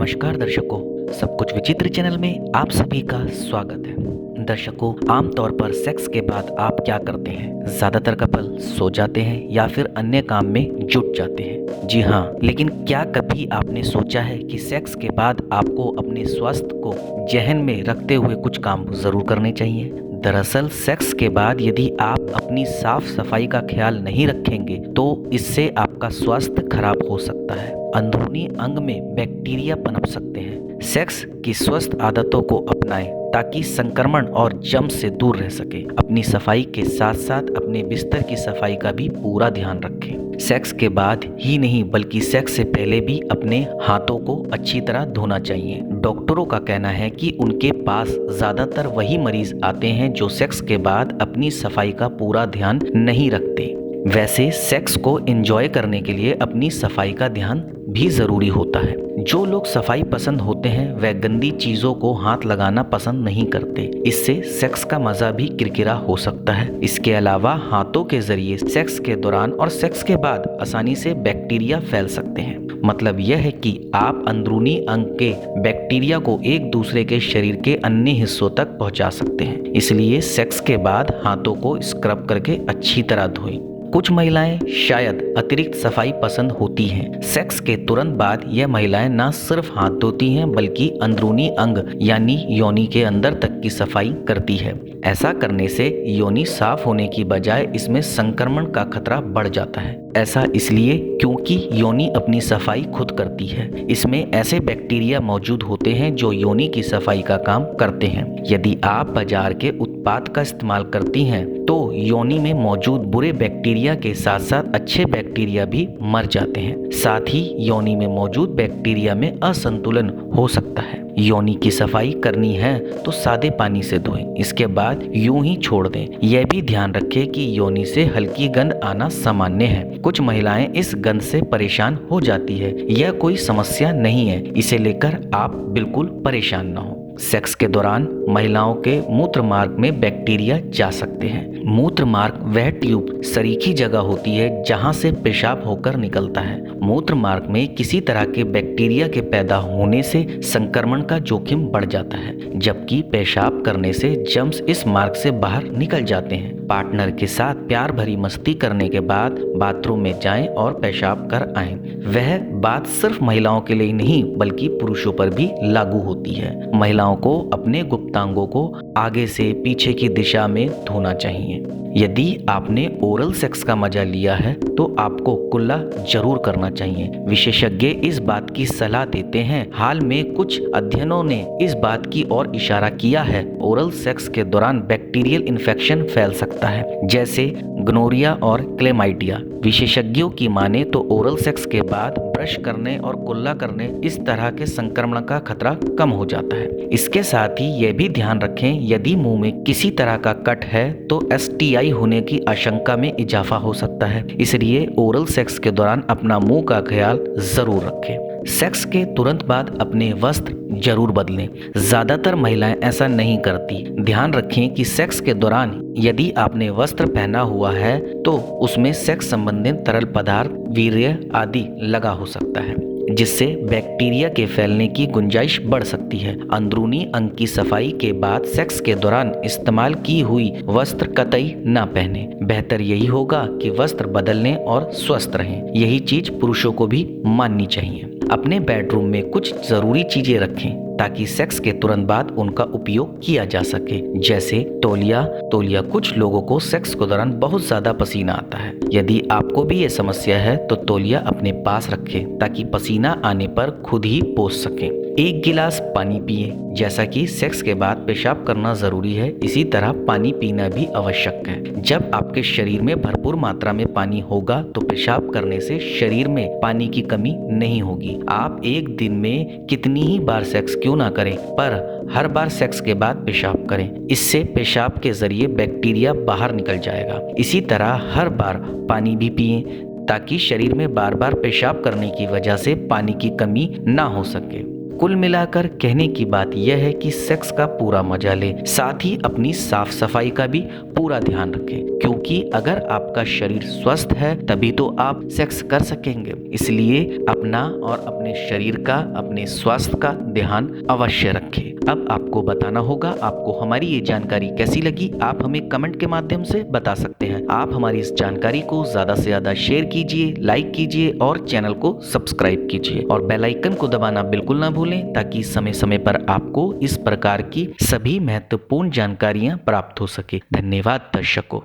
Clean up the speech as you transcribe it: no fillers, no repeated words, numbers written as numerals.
नमस्कार दर्शकों, सब कुछ विचित्र चैनल में आप सभी का स्वागत है। दर्शकों, आमतौर पर सेक्स के बाद आप क्या करते हैं? ज्यादातर कपल सो जाते हैं या फिर अन्य काम में जुट जाते हैं। जी हाँ, लेकिन क्या कभी आपने सोचा है कि सेक्स के बाद आपको अपने स्वास्थ्य को जहन में रखते हुए कुछ काम जरूर करने चाहिए? दरअसल सेक्स के बाद यदि आप अपनी साफ सफाई का ख्याल नहीं रखेंगे तो इससे आपका स्वास्थ्य खराब हो सकता है। अंदरूनी अंग में बैक्टीरिया पनप सकते हैं। सेक्स की स्वस्थ आदतों को अपनाएं ताकि संक्रमण और जर्म्स से दूर रह सके। अपनी सफाई के साथ साथ अपने बिस्तर की सफाई का भी पूरा ध्यान रखें। सेक्स के बाद ही नहीं बल्कि सेक्स से पहले भी अपने हाथों को अच्छी तरह धोना चाहिए। डॉक्टरों का कहना है कि उनके पास ज्यादातर वही मरीज आते हैं जो सेक्स के बाद अपनी सफाई का पूरा ध्यान नहीं रखते। वैसे सेक्स को एंजॉय करने के लिए अपनी सफाई का ध्यान भी जरूरी होता है। जो लोग सफाई पसंद होते हैं वह गंदी चीजों को हाथ लगाना पसंद नहीं करते। इससे सेक्स का मजा भी किरकिरा हो सकता है। इसके अलावा हाथों के जरिए सेक्स के दौरान और सेक्स के बाद आसानी से बैक्टीरिया फैल सकते हैं। मतलब यह है कि आप अंदरूनी अंग के बैक्टीरिया को एक दूसरे के शरीर के अन्य हिस्सों तक पहुंचा सकते हैं। इसलिए सेक्स के बाद हाथों को स्क्रब करके अच्छी तरह धोएं। कुछ महिलाएं शायद अतिरिक्त सफाई पसंद होती हैं। सेक्स के तुरंत बाद यह महिलाएं न सिर्फ हाथ धोती हैं बल्कि अंदरूनी अंग यानी योनि के अंदर तक की सफाई करती है। ऐसा करने से योनि साफ होने की बजाय इसमें संक्रमण का खतरा बढ़ जाता है। ऐसा इसलिए क्योंकि योनि अपनी सफाई खुद करती है। इसमें ऐसे बैक्टीरिया मौजूद होते हैं जो योनि की सफाई का काम करते हैं। यदि आप बाजार के उत्पाद का इस्तेमाल करती हैं तो योनि में मौजूद बुरे बैक्टीरिया के साथ साथ अच्छे बैक्टीरिया भी मर जाते हैं। साथ ही योनि में मौजूद बैक्टीरिया में असंतुलन हो सकता है। योनि की सफाई करनी है तो सादे पानी से धोएं। इसके बाद यूं ही छोड़ दें। यह भी ध्यान रखें कि योनि से हल्की गंध आना सामान्य है। कुछ महिलाएं इस गंध से परेशान हो जाती है। यह कोई समस्या नहीं है, इसे लेकर आप बिल्कुल परेशान न हो। सेक्स के दौरान महिलाओं के मूत्र मार्ग में बैक्टीरिया जा सकते हैं। मूत्र मार्ग वह ट्यूब सरीखी जगह होती है जहां से पेशाब होकर निकलता है। मूत्र मार्ग में किसी तरह के बैक्टीरिया के पैदा होने से संक्रमण का जोखिम बढ़ जाता है, जबकि पेशाब करने से जर्म्स इस मार्ग से बाहर निकल जाते हैं। पार्टनर के साथ प्यार भरी मस्ती करने के बाद बाथरूम में जाएं और पेशाब कर आएं। वह बात सिर्फ महिलाओं के लिए नहीं बल्कि पुरुषों पर भी लागू होती है। महिलाओं को अपने गुप्तांगों को आगे से पीछे की दिशा में धोना चाहिए। यदि आपने ओरल सेक्स का मजा लिया है तो आपको कुल्ला जरूर करना चाहिए। विशेषज्ञ इस बात की सलाह देते हैं। हाल में कुछ अध्ययनों ने इस बात की ओर इशारा किया है ओरल सेक्स के दौरान बैक्टीरियल इन्फेक्शन फैल सकता है, जैसे गनोरिया और क्लेमाइडिया। विशेषज्ञों की माने तो ओरल सेक्स के बाद ब्रश करने और कुल्ला करने इस तरह के संक्रमण का खतरा कम हो जाता है। इसके साथ ही यह भी ध्यान रखें यदि मुंह में किसी तरह का कट है तो STI होने की आशंका में इजाफा हो सकता है। इसलिए ओरल सेक्स के दौरान अपना मुंह का ख्याल जरूर रखें। सेक्स के तुरंत बाद अपने वस्त्र जरूर बदलें। ज्यादातर महिलाएं ऐसा नहीं करती। ध्यान रखें कि सेक्स के दौरान यदि आपने वस्त्र पहना हुआ है तो उसमें सेक्स संबंधित तरल पदार्थ, वीर्य आदि लगा हो सकता है, जिससे बैक्टीरिया के फैलने की गुंजाइश बढ़ सकती है। अंदरूनी अंग की सफाई के बाद सेक्स के दौरान इस्तेमाल की हुई वस्त्र कतई न पहने। बेहतर यही होगा कि वस्त्र बदलने और स्वस्थ रहें। यही चीज पुरुषों को भी माननी चाहिए। अपने बेडरूम में कुछ जरूरी चीजें रखें ताकि सेक्स के तुरंत बाद उनका उपयोग किया जा सके, जैसे तौलिया। कुछ लोगों को सेक्स के दौरान बहुत ज्यादा पसीना आता है। यदि आपको भी ये समस्या है तो तौलिया अपने पास रखें ताकि पसीना आने पर खुद ही पोंछ सकें। 1 गिलास पानी पिए। जैसा कि सेक्स के बाद पेशाब करना जरूरी है, इसी तरह पानी पीना भी आवश्यक है। जब आपके शरीर में भरपूर मात्रा में पानी होगा तो पेशाब करने से शरीर में पानी की कमी नहीं होगी। आप एक दिन में कितनी ही बार सेक्स क्यों ना करें, पर हर बार सेक्स के बाद पेशाब करें। इससे पेशाब के जरिए बैक्टीरिया बाहर निकल जाएगा। इसी तरह हर बार पानी भी पिएं ताकि शरीर में बार बार पेशाब करने की वजह से पानी की कमी ना हो सके। कुल मिलाकर कहने की बात यह है कि सेक्स का पूरा मजा ले, साथ ही अपनी साफ सफाई का भी पूरा ध्यान रखें, क्योंकि अगर आपका शरीर स्वस्थ है तभी तो आप सेक्स कर सकेंगे। इसलिए अपना और अपने शरीर का, अपने स्वास्थ्य का ध्यान अवश्य रखें। अब आपको बताना होगा आपको हमारी ये जानकारी कैसी लगी। आप हमें कमेंट के माध्यम से बता सकते हैं। आप हमारी इस जानकारी को ज्यादा से ज्यादा शेयर कीजिए, लाइक कीजिए और चैनल को सब्सक्राइब कीजिए और बेल आइकन को दबाना बिल्कुल ना भूलें, ताकि समय समय पर आपको इस प्रकार की सभी महत्वपूर्ण जानकारियां प्राप्त हो सके। धन्यवाद दर्शकों।